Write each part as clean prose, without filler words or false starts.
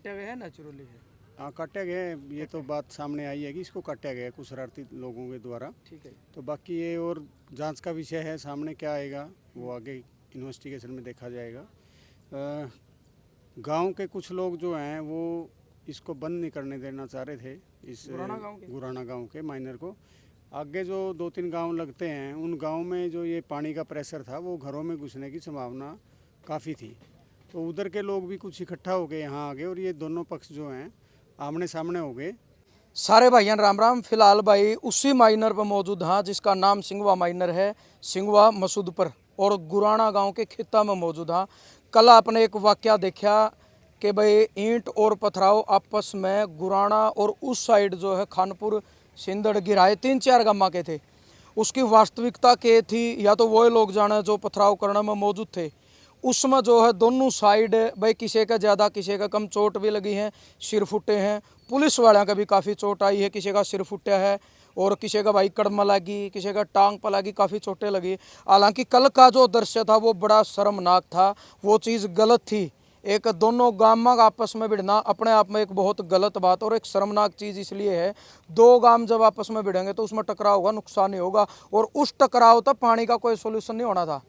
कटा गया है, नेचुरली है। हाँ काटे गए, ये तो बात सामने आई है कि इसको काटा गया है कुछ शरारती लोगों के द्वारा। ठीक है। तो बाकी ये और जांच का विषय है, सामने क्या आएगा वो आगे इन्वेस्टिगेशन में देखा जाएगा। गांव के कुछ लोग जो हैं वो इसको बंद नहीं करने देना चाह रहे थे, इस गुराना गांव के माइनर को। आगे जो 2-3 गांव लगते हैं उन गांव में जो ये पानी का प्रेशर था वो घरों में घुसने की संभावना काफ़ी थी। तो उधर के लोग भी कुछ इकट्ठा हो गए यहाँ आगे और ये दोनों पक्ष जो हैं आमने सामने हो गए। सारे भाइयों राम राम। फिलहाल भाई उसी माइनर पर मौजूद हाँ जिसका नाम सिंगवा माइनर है, सिंगवा मसूद पर, और गुराना गांव के खित्ता में मौजूद हाँ। कल आपने एक वाक्य देखा कि भाई ईंट और पथराव आपस में गुराना और उस साइड जो है खानपुर सिंदड़ गिराए 3-4 गम्मा के थे। उसकी वास्तविकता के थी या तो वो लोग जाने जो पथराव करने में मौजूद थे। उसमें जो है दोनों साइड भाई किसी का ज़्यादा किसी का कम चोट भी लगी है, सिर फुटे हैं। पुलिस वालों का भी काफ़ी चोट आई है, किसी का सिर फुटा है और किसी का भाई कड़म लगी, किसी का टांग पर लगी, काफ़ी चोटें लगी। हालांकि कल का जो दृश्य था वो बड़ा शर्मनाक था, वो चीज़ गलत थी। एक दोनों गांव आपस में भिड़ना अपने आप में एक बहुत गलत बात और एक शर्मनाक चीज़ इसलिए है। दो गांव जब आपस में भिड़ेंगे तो उसमें टकराव होगा, नुकसान नहीं होगा, और उस टकराव तक पानी का कोई सोल्यूशन नहीं होना था,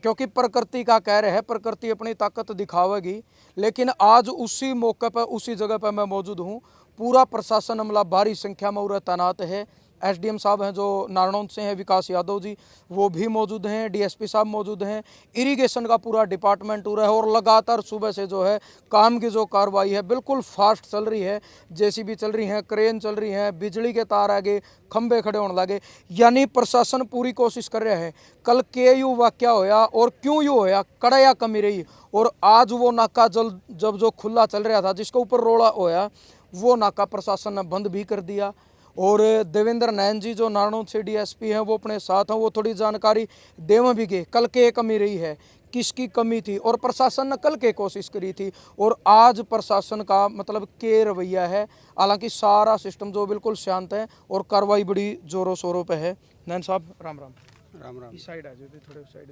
क्योंकि प्रकृति का कहर है, प्रकृति अपनी ताकत दिखावेगी। लेकिन आज उसी मौके पर उसी जगह पर मैं मौजूद हूँ। पूरा प्रशासन अमला भारी संख्या में उरे तैनात है। एसडीएम साहब हैं जो नारनौंद से हैं, विकास यादव जी, वो भी मौजूद हैं। डीएसपी साहब मौजूद हैं। इरिगेशन का पूरा डिपार्टमेंट उरे है और लगातार सुबह से जो है काम की जो कार्रवाई है बिल्कुल फास्ट चल रही है। जेसीबी चल रही हैं, क्रेन चल रही हैं, बिजली के तार आगे, खंबे खड़े होने लगे, यानी प्रशासन पूरी कोशिश कर रहा है। कल के यू वाक्या होया और क्यों यू होया, कड़ाया कमी रही, और आज वो नाका जब जो खुला चल रहा था जिसके ऊपर रोड़ा होया, वो नाका प्रशासन ने बंद भी कर दिया। और देवेंद्र नैन जी जो नारनौंद से डीएसपी हैं वो अपने साथ हैं, वो थोड़ी जानकारी देव भी गए कल के कमी रही है, किसकी कमी थी, और प्रशासन ने कल के कोशिश करी थी और आज प्रशासन का मतलब के रवैया है। हालांकि सारा सिस्टम जो बिल्कुल शांत है और कार्रवाई बड़ी जोरों शोरों पे है। नैन साहब राम राम। राम राम। इस साइड आ जाओ, थोड़े साइड।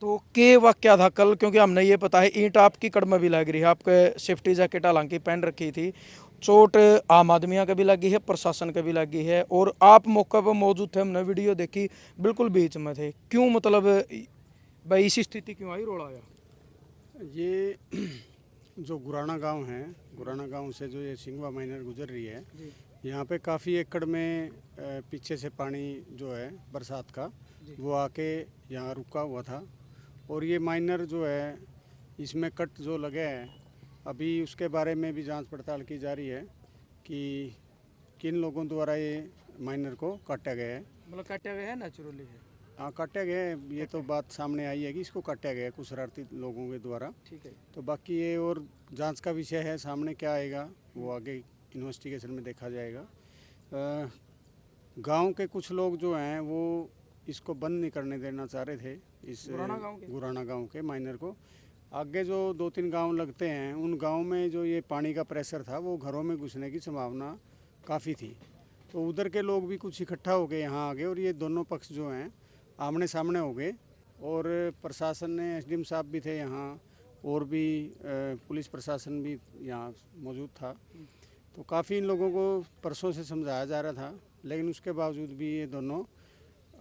तो के वाक्या था कल, क्योंकि हमने ये पता है ईंट आपकी कड़ भी लग रही है, आपके सेफ्टी जैकेट हालांकि पहन रखी थी, चोट आम आदमियों का भी लगी है, प्रशासन का भी लगी है, और आप मौके पर मौजूद थे, हमने वीडियो देखी, बिल्कुल बीच में थे। क्यों मतलब भाई इसी स्थिति क्यों आई, रोड़ा आया? ये जो गुराना गांव है, गुराना गांव से जो ये सिंगवा माइनर गुजर रही है, यहाँ पे काफ़ी एकड़ में पीछे से पानी जो है बरसात का वो आके यहाँ रुका हुआ था। और ये माइनर जो है इसमें कट जो लगे हैं, अभी उसके बारे में भी जांच पड़ताल की जा रही है कि किन लोगों द्वारा ये माइनर को काटा गया है। मतलब काटा गया है, नेचुरली है। हाँ काटा गया है, ये तो बात सामने आई है कि इसको काटा गया है कुछ शरारती लोगों के द्वारा। ठीक है। तो बाकी ये और जांच का विषय है, सामने क्या आएगा वो आगे इन्वेस्टिगेशन में देखा जाएगा। गांव के कुछ लोग जो हैं वो इसको बंद नहीं करने देना चाह रहे थे, इस गुराना गांव के माइनर को। आगे जो 2-3 गांव लगते हैं उन गांव में जो ये पानी का प्रेशर था वो घरों में घुसने की संभावना काफ़ी थी। तो उधर के लोग भी कुछ इकट्ठा हो गए यहाँ आगे और ये दोनों पक्ष जो हैं आमने सामने हो गए। और प्रशासन ने, एसडीएम साहब भी थे यहाँ और भी पुलिस प्रशासन भी यहाँ मौजूद था। तो काफ़ी इन लोगों को परसों से समझाया जा रहा था, लेकिन उसके बावजूद भी ये दोनों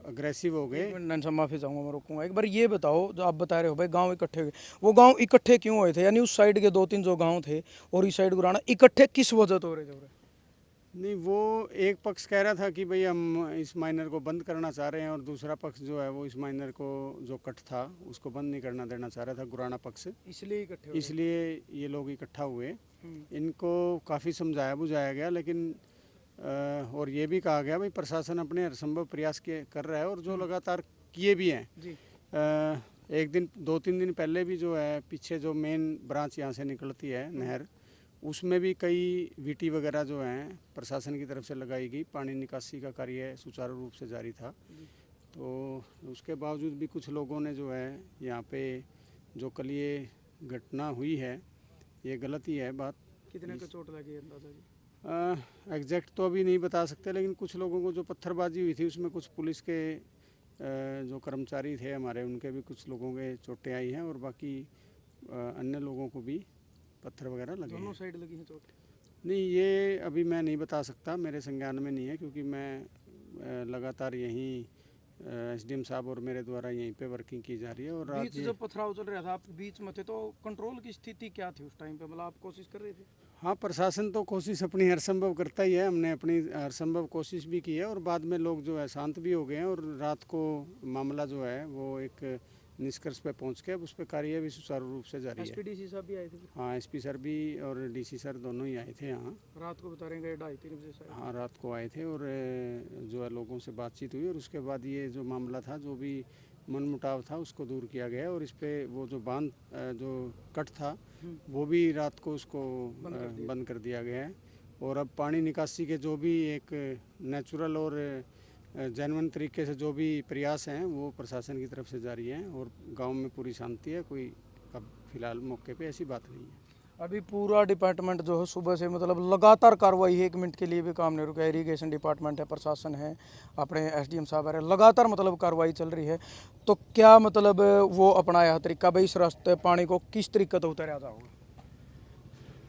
अग्रेसिव हो गए। माफ़ी चाहूँगा, मैं रोकूंगा। एक बार ये बताओ, जो आप बता रहे हो भाई गांव इकट्ठे हुए, वो गांव इकट्ठे क्यों हुए थे? यानी उस साइड के 2-3 जो गांव थे और इस साइड गुराना, इकट्ठे किस वजह से हो रहे थे? नहीं, वो एक पक्ष कह रहा था कि भाई हम इस माइनर को बंद करना चाह रहे हैं, और दूसरा पक्ष जो है वो इस माइनर को जो कट था उसको बंद नहीं करना देना चाह रहा था, गुराना पक्ष। इसलिए ये लोग इकट्ठा हुए। इनको काफ़ी समझाया बुझाया गया, लेकिन और ये भी कहा गया भाई प्रशासन अपने हरसंभव प्रयास कर रहा है और जो लगातार किए भी हैं। एक दिन 2-3 दिन पहले भी जो है पीछे जो मेन ब्रांच यहाँ से निकलती है नहर, उसमें भी कई वीटी वगैरह जो हैं प्रशासन की तरफ से लगाई गई, पानी निकासी का कार्य सुचारू रूप से जारी था। तो उसके बावजूद भी कुछ लोगों ने जो है यहाँ पे जो कल ये घटना हुई है ये गलत ही है बात। कितने का चोट लगी अंदाजा जी? एग्जैक्ट तो अभी नहीं बता सकते, लेकिन कुछ लोगों को जो पत्थरबाजी हुई थी उसमें कुछ पुलिस के जो कर्मचारी थे हमारे, उनके भी कुछ लोगों के चोटें आई हैं और बाकी अन्य लोगों को भी पत्थर वगैरह लगे दोनों हैं। साइड लगी है चोट? नहीं, ये अभी मैं नहीं बता सकता, मेरे संज्ञान में नहीं है, क्योंकि मैं लगातार यहीं एसडीएम साहब और मेरे द्वारा यहीं पे वर्किंग की जा रही है। और रात बीच जब पथराव चल रहा था आप बीच में थे तो कंट्रोल की स्थिति क्या थी उस टाइम पे, मतलब आप कोशिश कर रहे थे? हाँ, प्रशासन तो कोशिश अपनी हर संभव करता ही है, हमने अपनी हर संभव कोशिश भी की है, और बाद में लोग जो है शांत भी हो गए हैं, और रात को मामला जो है वो एक निष्कर्ष पे पहुंच के अब उस पर कार्य भी सुचारू रूप से जारी है। एसपीडीसी साहब भी आए थे? हाँ, एसपी सर भी और डीसी सर दोनों ही आए थे यहाँ। रात को बता रहे हैं 2:30-3 बजे शायद? हाँ, रात को आए थे, और जो है लोगों से बातचीत हुई, और उसके बाद ये जो मामला था, जो भी मनमुटाव था, उसको दूर किया गया, और इस पे वो जो बांध जो कट था वो भी रात को उसको बंद कर दिया गया है। और अब पानी निकासी के जो भी एक नेचुरल और जेन्युइन तरीके से जो भी प्रयास हैं वो प्रशासन की तरफ से जारी हैं, और गांव में पूरी शांति है, कोई अब फिलहाल मौके पे ऐसी बात नहीं है। अभी पूरा डिपार्टमेंट जो है सुबह से मतलब लगातार कार्रवाई है, 1 मिनट के लिए भी काम नहीं रुका। इरिगेशन डिपार्टमेंट है, प्रशासन है, अपने एसडीएम साहब है, लगातार मतलब कार्रवाई चल रही है। तो क्या मतलब वो अपनाया तरीका भाई इस रास्ते पानी को किस तरीके से उतारा जाओगे?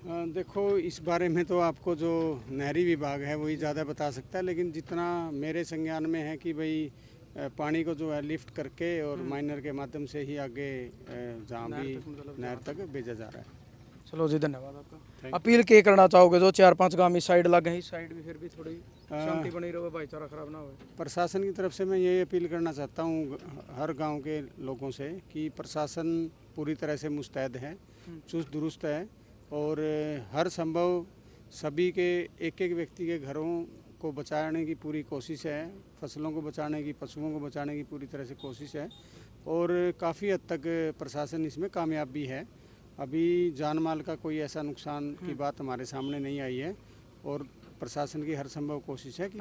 देखो, इस बारे में तो आपको जो नहरी विभाग है वही ज़्यादा बता सकता है, लेकिन जितना मेरे संज्ञान में है कि भाई पानी को जो है लिफ्ट करके और माइनर के माध्यम से ही आगे जहाँ भी नहर तक भेजा जा रहा है। चलो जी, धन्यवाद आपका। अपील क्या करना चाहोगे जो 4-5 गांव इस साइड लगे हैं, इस साइड भी फिर भी थोड़ी शांति बनी रहे, भाईचारा खराब ना हो? प्रशासन की तरफ से मैं ये अपील करना चाहता हूँ हर गांव के लोगों से कि प्रशासन पूरी तरह से मुस्तैद है, चुस्त दुरुस्त है, और हर संभव सभी के एक एक व्यक्ति के घरों को बचाने की पूरी कोशिश है, फसलों को बचाने की, पशुओं को बचाने की पूरी तरह से कोशिश है, और काफ़ी हद तक प्रशासन इसमें कामयाब भी है। अभी जान माल का कोई ऐसा नुकसान की बात हमारे सामने नहीं आई है, और प्रशासन की हर संभव कोशिश है कि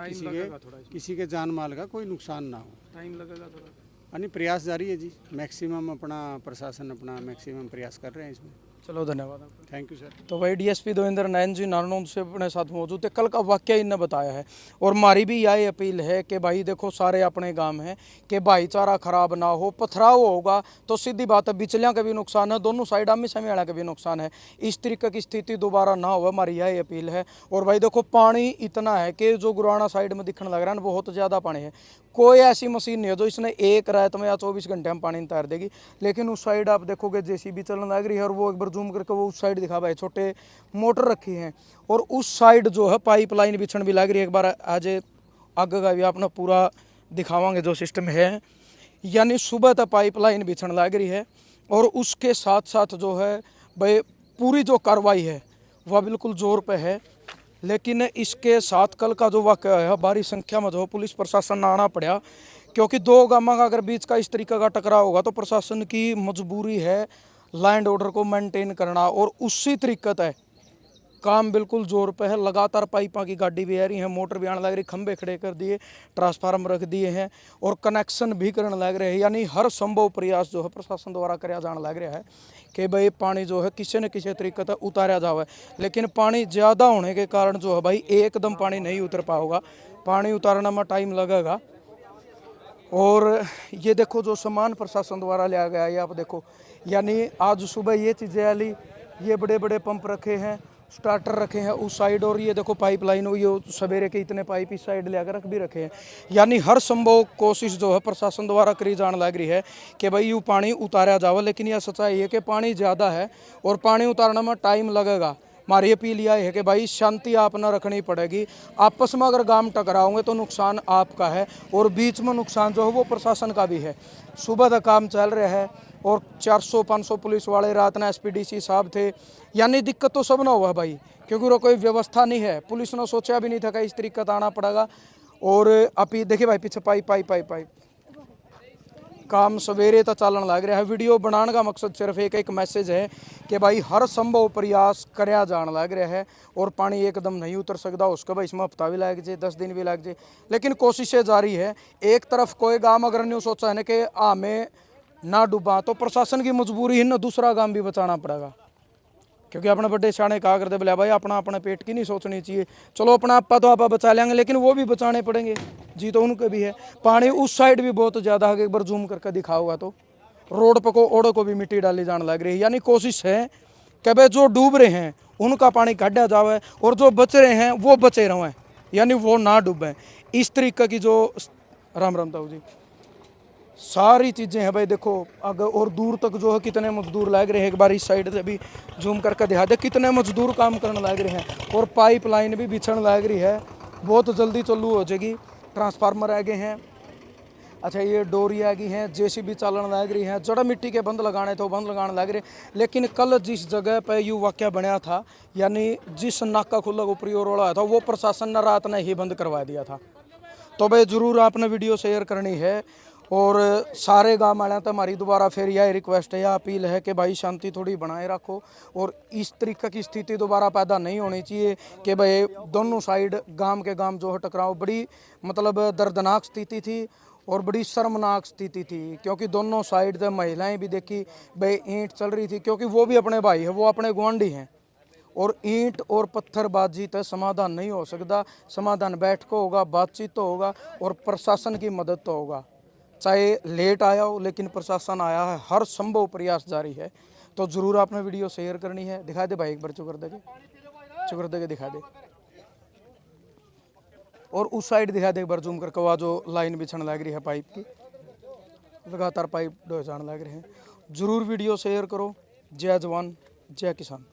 किसी के जान माल का कोई नुकसान ना हो। टाइम लगेगा थोड़ा? यानी प्रयास जारी है जी, मैक्सिमम अपना प्रशासन अपना मैक्सिमम प्रयास कर रहे हैं इसमें। चलो, धन्यवाद आपका। Thank you sir. तो भाई डीएसपी देवेंद्र नयन जी नारनौंद से अपने साथ मौजूद है। कल का वाक्य इन्हें बताया है, और हमारी भी यही अपील है कि भाई देखो सारे अपने गांव हैं कि भाईचारा खराब ना हो। पथराव होगा तो सीधी बात है, बिचलियाँ का भी नुकसान है, दोनों साइड आमी सामी वाला का भी नुकसान है। इस तरीके की स्थिति दोबारा ना हो, हमारी यही अपील है। और भाई देखो पानी इतना है कि जो गुराना साइड में दिखने लग रहा है ना, बहुत ज़्यादा पानी है। कोई ऐसी मशीन नहीं है जो इसने एक रात में या 24 घंटे में पानी तैर देगी। लेकिन उस साइड आप देखोगे जेसीबी चलने लग रही है, और वो एक बार जूम करके वो उस साइड दिखा भाई छोटे मोटर रखी हैं, और उस साइड जो है पाइपलाइन बिछण भी लग रही है। एक बार आज आगे का भी अपना पूरा दिखावांगे जो सिस्टम है, यानी सुबह तक पाइपलाइन बिछण लग रही है। और उसके साथ साथ जो है भाई पूरी जो कार्रवाई है वह बिल्कुल जोर पे है। लेकिन इसके साथ कल का जो वाक़या है, भारी संख्या में जो पुलिस प्रशासन आना पड़ा, क्योंकि दो गांवों का अगर बीच का इस तरीके का टकराव होगा तो प्रशासन की मजबूरी है लैंड ऑर्डर को मेंटेन करना, और उसी तरीके है काम बिल्कुल जोर पे है। लगातार पाइपा की गाड़ी भी आ रही है, मोटर भी आने लग रही, खंभे खड़े कर दिए, ट्रांसफार्म रख दिए हैं, और कनेक्शन भी करने लग रहे हैं। यानी हर संभव प्रयास जो है प्रशासन द्वारा कराया जाने लग रहा है कि भाई पानी जो है किसी न किसी तरीके से उतारा जाए। लेकिन पानी ज़्यादा होने के कारण जो है भाई एकदम पानी नहीं उतर पाएगा, पानी उतारने में टाइम लगेगा। और ये देखो जो सामान प्रशासन द्वारा लिया गया है, आप देखो, यानी आज सुबह ये चीज़ें वाली, ये बड़े बड़े पंप रखे हैं, स्टार्टर रखे हैं उस साइड, और ये देखो पाइपलाइन हुई है, सवेरे के इतने पाइप इस साइड लेकर रख भी रखे हैं। यानी हर संभव कोशिश जो है प्रशासन द्वारा करी जाने लग रही है कि भाई यूँ पानी उतारा जाए। लेकिन यह सच्चाई है कि पानी ज़्यादा है और पानी उतारने में टाइम लगेगा। हमारी अपील यह है कि भाई शांति आप न रखनी पड़ेगी। आपस में अगर गांव टकराओगे तो नुकसान आपका है, और बीच में नुकसान जो है वो प्रशासन का भी है। सुबह तक काम चल रहा है, और 400-500 पुलिस वाले रात में एसपीडीसी साहब थे। यानी दिक्कत तो सब ना हुआ भाई, क्योंकि वो कोई व्यवस्था नहीं है। पुलिस ने सोचा भी नहीं था कि इस तरीके से आना पड़ेगा। और अपील देखिए भाई पीछे पाइप पाइप पाइप पाइप काम सवेरे तक चलन लग रहा है। वीडियो बनाने का मकसद सिर्फ एक मैसेज है कि भाई हर संभव प्रयास कराया जाने लग रहा है, और पानी एकदम नहीं उतर सकता। उसका भाई इसमें हफ्ता भी लग जाए, 10 दिन भी लग जाए, लेकिन कोशिशें जारी है। एक तरफ कोई गांव अगर नहीं सोचा है ना कि हमें ना डूबा, तो प्रशासन की मजबूरी है ना दूसरा गांव भी बचाना पड़ेगा। क्योंकि अपने बड़े सियाने कहा करते बोले भाई अपना अपने पेट की नहीं सोचनी चाहिए। चलो अपना आपा तो आप बचा लेंगे, लेकिन वो भी बचाने पड़ेंगे जी, तो उनके भी है। पानी उस साइड भी बहुत ज़्यादा है, एक बार जूम करके दिखा हुआ तो रोड पर को ओड़ो को भी मिट्टी डाली जाने लग रही है। यानी कोशिश है कि भाई जो डूब रहे हैं उनका पानी काटा जावे और जो बच रहे हैं वो बचे रहें, यानी वो ना डूबें। इस तरीके की जो राम राम ताऊ जी सारी चीज़ें हैं भाई। देखो अगर और दूर तक जो है कितने मजदूर लग रहे हैं, एक बार इस साइड से भी जूम करके दिखा दे, कितने मजदूर काम करने लग रहे हैं और पाइपलाइन भी बिछण लग रही है, बहुत जल्दी चालू हो जाएगी। ट्रांसफार्मर आ गए हैं, अच्छा ये डोरी आ गई हैं, जेसीबी चलन लग रही है, जड़ा मिट्टी के बंद लगाने थे वो बंद लगाने लग रहे। लेकिन कल जिस जगह पर यू वाक्य बनया था, यानी जिस नाका खुला ऊपरी ओर वाला था, वो प्रशासन ने रात ने ही बंद करवा दिया था। तो भाई ज़रूर आपने वीडियो शेयर करनी है और सारे गाँव वाले तो हमारी दोबारा फिर यह रिक्वेस्ट है या अपील है कि भाई शांति थोड़ी बनाए रखो और इस तरीके की स्थिति दोबारा पैदा नहीं होनी चाहिए कि भाई दोनों साइड गांव के गांव जो है टकराव। बड़ी मतलब दर्दनाक स्थिति थी और बड़ी शर्मनाक स्थिति थी, क्योंकि दोनों साइड से महिलाएं भी देखी भाई ईंट चल रही थी, क्योंकि वो भी अपने भाई है, वो अपने गुआंढी हैं और ईंट और पत्थरबाजी तक समाधान नहीं हो सकता। समाधान बैठ को होगा, बातचीत तो होगा और प्रशासन की मदद तो होगा, चाहे लेट आया हो लेकिन प्रशासन आया है, हर संभव प्रयास जारी है। तो ज़रूर आपने वीडियो शेयर करनी है। दिखा दे भाई एक बार चुकर दे दिखा दे और उस साइड दिखा दे एक बार जूम करके, वह जो लाइन बिछाने लग रही है पाइप की, लगातार पाइप डो जाने लग रहे हैं। ज़रूर वीडियो शेयर करो। जय जवान जय किसान।